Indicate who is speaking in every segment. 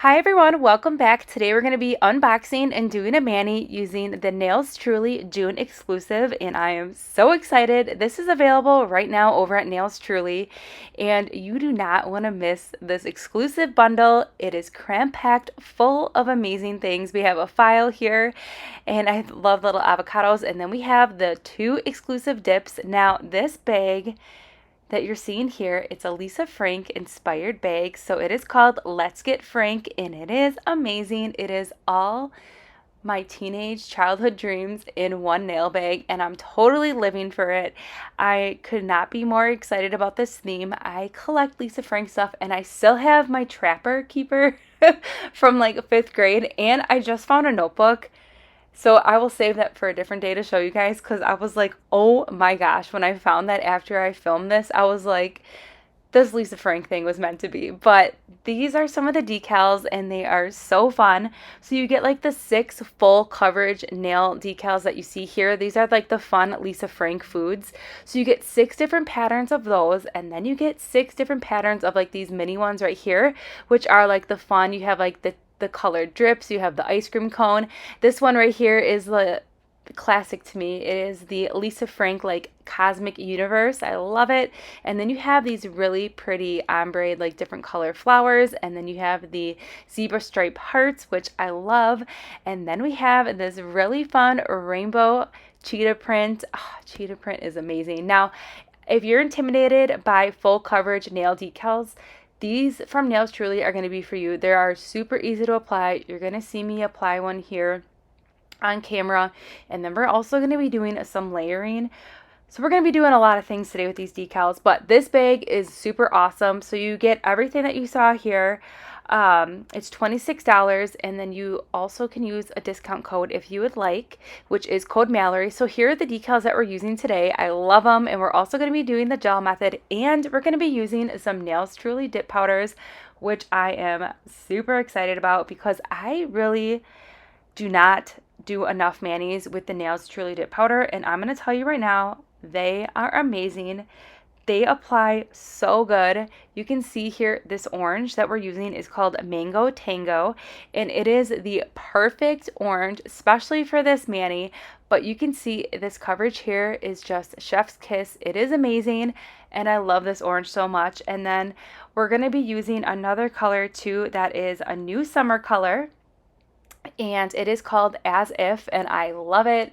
Speaker 1: Hi everyone, welcome back. Today we're going to be unboxing and doing a mani using the Nails Truly June exclusive, and I am so excited. This is available right now over at Nails Truly, and you do not want to miss this exclusive bundle. It is cram-packed full of amazing things. We have a file here, and I love little avocados, and then we have the two exclusive dips. Now this bag that you're seeing here, it's a Lisa Frank inspired bag. So it is called Let's Get Frank, and it is amazing. It is all my teenage childhood dreams in one nail bag, and I'm totally living for it. I could not be more excited about this theme. I collect Lisa Frank stuff, and I still have my Trapper Keeper from like 5th grade, and I just found a notebook, so I will save that for a different day to show you guys, because I was like, oh my gosh, when I found that after I filmed this, I was like, this Lisa Frank thing was meant to be. But these are some of the decals, and they are so fun. So you get like the 6 full coverage nail decals that you see here. These are like the fun Lisa Frank foods. So you get 6 different patterns of those, and then you get 6 different patterns of like these mini ones right here, which are like the fun. You have like the colored drips, you have the ice cream cone. This one right here is the classic to me. It is the Lisa Frank like Cosmic Universe. I love it. And then you have these really pretty ombre like different color flowers, and then you have the zebra stripe hearts, which I love. And then we have this really fun rainbow cheetah print. Oh, cheetah print is amazing. Now if you're intimidated by full coverage nail decals, these from Nails Truly are going to be for you. They are super easy to apply. You're going to see me apply one here on camera, and then we're also going to be doing some layering. So we're going to be doing a lot of things today with these decals, but this bag is super awesome. So you get everything that you saw here. It's $26, and then you also can use a discount code if you would like, which is code Mallory. So here are the decals that we're using today. I love them, and we're also going to be doing the gel method, and we're going to be using some Nails Truly dip powders, which I am super excited about because I really do not do enough manis with the Nails Truly dip powder, and I'm going to tell you right now, they are amazing. They apply so good. You can see here this orange that we're using is called Mango Tango, and it is the perfect orange, especially for this mani. But you can see this coverage here is just chef's kiss. It is amazing, and I love this orange so much. And then we're going to be using another color too that is a new summer color, and it is called As If, and I love it.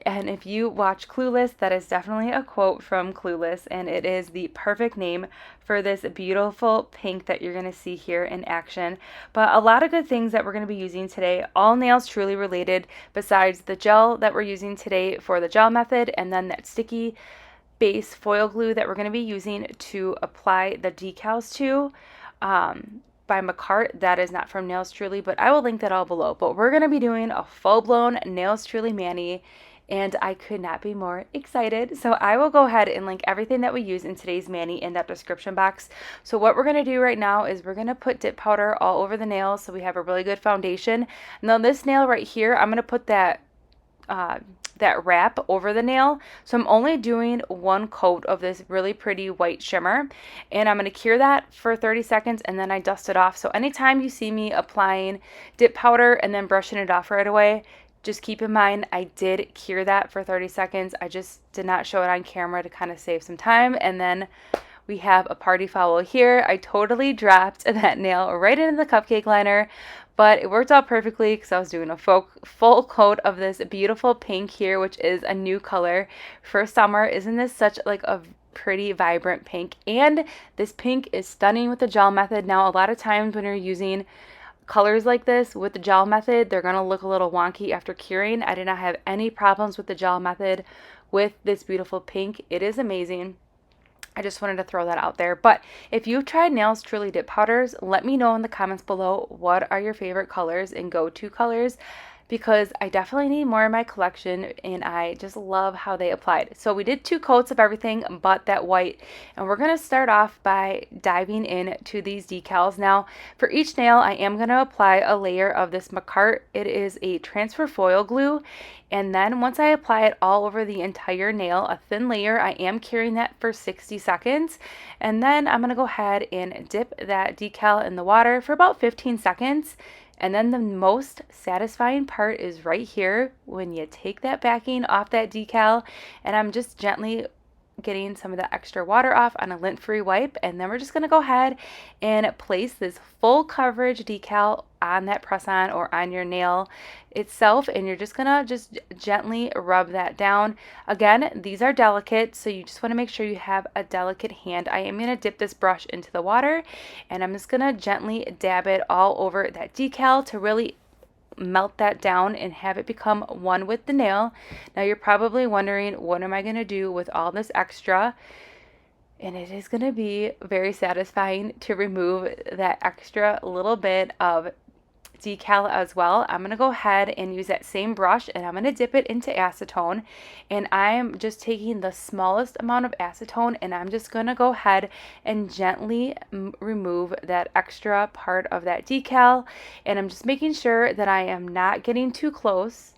Speaker 1: And if you watch Clueless, that is definitely a quote from Clueless, and it is the perfect name for this beautiful pink that you're going to see here in action. But a lot of good things that we're going to be using today, all Nails Truly related, besides the gel that we're using today for the gel method, and then that sticky base foil glue that we're going to be using to apply the decals to. By Makartt. That is not from Nails Truly, but I will link that all below. But we're going to be doing a full-blown Nails Truly mani, and I could not be more excited. So I will go ahead and link everything that we use in today's mani in that description box. So what we're going to do right now is we're going to put dip powder all over the nails so we have a really good foundation. Now this nail right here, I'm going to put that wrap over the nail. So I'm only doing one coat of this really pretty white shimmer, and I'm going to cure that for 30 seconds, and then I dust it off. So anytime you see me applying dip powder and then brushing it off right away, just keep in mind I did cure that for 30 seconds. I just did not show it on camera to kind of save some time. And then we have a party foul here. I totally dropped that nail right into the cupcake liner, but it worked out perfectly because I was doing a full coat of this beautiful pink here, which is a new color for summer. Isn't this such like a pretty vibrant pink? And this pink is stunning with the gel method. Now, a lot of times when you're using colors like this with the gel method, they're going to look a little wonky after curing. I did not have any problems with the gel method with this beautiful pink. It is amazing. I just wanted to throw that out there. But if you've tried Nails Truly dip powders, let me know in the comments below what are your favorite colors and go-to colors. because I definitely need more in my collection and I just love how they applied. So we did 2 coats of everything but that white, and we're going to start off by diving into these decals. Now for each nail I am going to apply a layer of this Makartt. It is a transfer foil glue, and then once I apply it all over the entire nail, a thin layer, I am curing that for 60 seconds, and then I'm going to go ahead and dip that decal in the water for about 15 seconds. And then the most satisfying part is right here when you take that backing off that decal, and I'm just gently getting some of the extra water off on a lint-free wipe, and then we're just going to go ahead and place this full coverage decal on that press-on or on your nail itself, and you're just going to just gently rub that down. Again, these are delicate, so you just want to make sure you have a delicate hand. I am going to dip this brush into the water, and I'm just going to gently dab it all over that decal to really melt that down and have it become one with the nail. Now you're probably wondering, what am I going to do with all this extra? And it is going to be very satisfying to remove that extra little bit of decal as well. I'm going to go ahead and use that same brush, and I'm going to dip it into acetone, and I'm just taking the smallest amount of acetone, and I'm just going to go ahead and gently remove that extra part of that decal, and I'm just making sure that I am not getting too close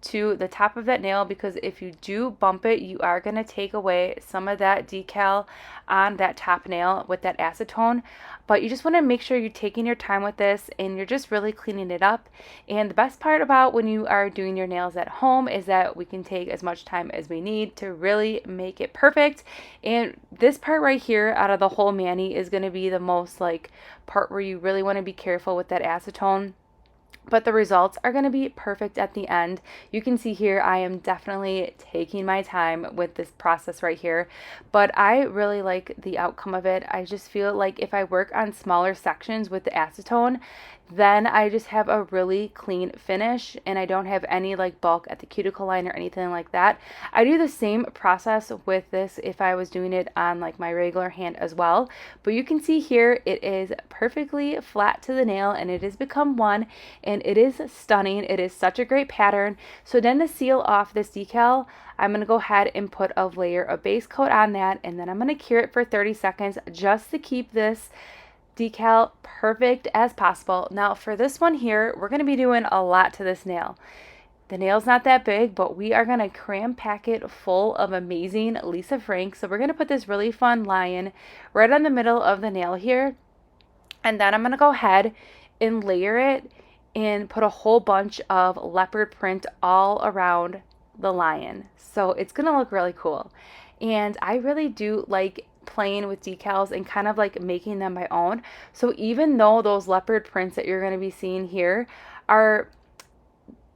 Speaker 1: to the top of that nail, because if you do bump it, you are going to take away some of that decal on that top nail with that acetone. But you just want to make sure you're taking your time with this and you're just really cleaning it up. And the best part about when you are doing your nails at home is that we can take as much time as we need to really make it perfect. And this part right here out of the whole mani is going to be the most like part where you really want to be careful with that acetone. But the results are going to be perfect at the end. You can see here I am definitely taking my time with this process right here, but I really like the outcome of it. I just feel like if I work on smaller sections with the acetone, then I just have a really clean finish and I don't have any like bulk at the cuticle line or anything like that. I do the same process with this if I was doing it on like my regular hand as well, but you can see here it is perfectly flat to the nail and it has become one, and it is stunning. It is such a great pattern. So then to seal off this decal, I'm going to go ahead and put a layer of base coat on that, and then I'm going to cure it for 30 seconds just to keep this decal perfect as possible. Now for this one here, we're going to be doing a lot to this nail. The nail's not that big, but we are going to cram pack it full of amazing Lisa Frank. So we're going to put this really fun lion right on the middle of the nail here, and then I'm going to go ahead and layer it and put a whole bunch of leopard print all around the lion. So it's going to look really cool. And I really do like playing with decals and kind of like making them my own. So even though those leopard prints that you're going to be seeing here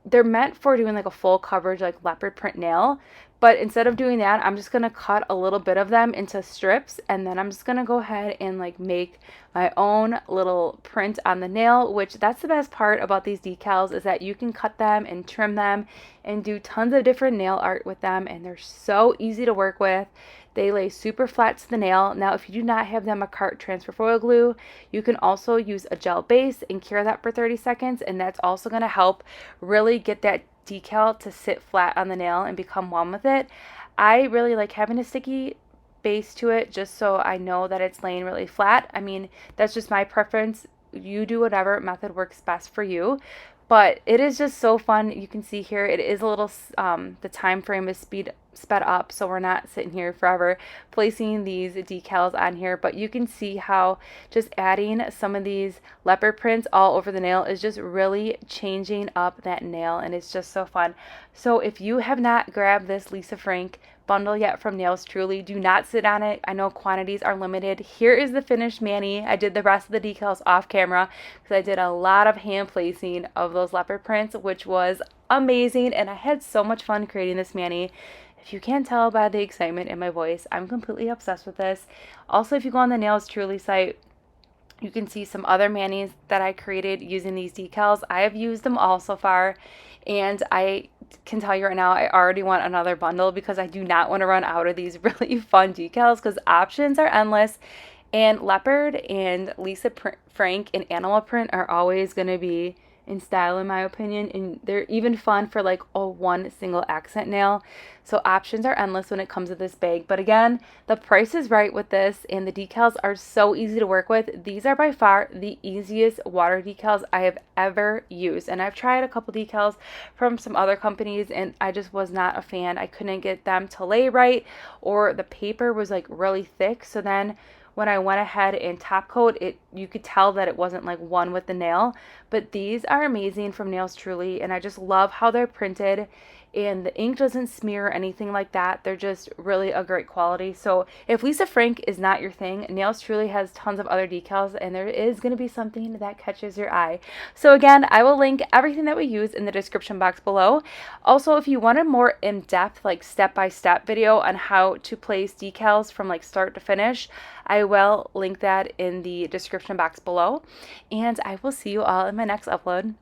Speaker 1: they're meant for doing like a full coverage like leopard print nail, but instead of doing that, I'm just going to cut a little bit of them into strips, and then I'm just going to go ahead and like make my own little print on the nail, which that's the best part about these decals is that you can cut them and trim them and do tons of different nail art with them, and they're so easy to work with. They lay super flat to the nail. Now, if you do not have the Makartt transfer foil glue, you can also use a gel base and cure that for 30 seconds, and that's also going to help really get that decal to sit flat on the nail and become one with it. I really like having a sticky base to it just so I know that it's laying really flat. I mean, that's just my preference. You do whatever method works best for you. But it is just so fun. You can see here it is a little, the time frame is sped up, so we're not sitting here forever placing these decals on here. But you can see how just adding some of these leopard prints all over the nail is just really changing up that nail, and it's just so fun. So if you have not grabbed this Lisa Frank bundle yet from Nails Truly, do not sit on it. I know quantities are limited. Here is the finished mani. I did the rest of the decals off camera because I did a lot of hand placing of those leopard prints, which was amazing, and I had so much fun creating this mani. If you can't tell by the excitement in my voice, I'm completely obsessed with this. Also, if you go on the Nails Truly site, you can see some other manis that I created using these decals. I have used them all so far, and I can tell you right now, I already want another bundle because I do not want to run out of these really fun decals because options are endless, and leopard and Lisa Frank and animal print are always going to be in style in my opinion, and they're even fun for like a one single accent nail. So options are endless when it comes to this bag. But again, the price is right with this, and the decals are so easy to work with. These are by far the easiest water decals I have ever used, and I've tried a couple decals from some other companies and I just was not a fan. I couldn't get them to lay right, or the paper was like really thick. So then when I went ahead and top coat it, you could tell that it wasn't like one with the nail. But these are amazing from Nails Truly, and I just love how they're printed, and the ink doesn't smear or anything like that. They're just really a great quality. So if Lisa Frank is not your thing, Nails Truly has tons of other decals, and there is going to be something that catches your eye. So again, I will link everything that we use in the description box below. Also, if you want a more in-depth, like step-by-step video on how to place decals from like start to finish, I will link that in the description box below. And I will see you all in my next upload.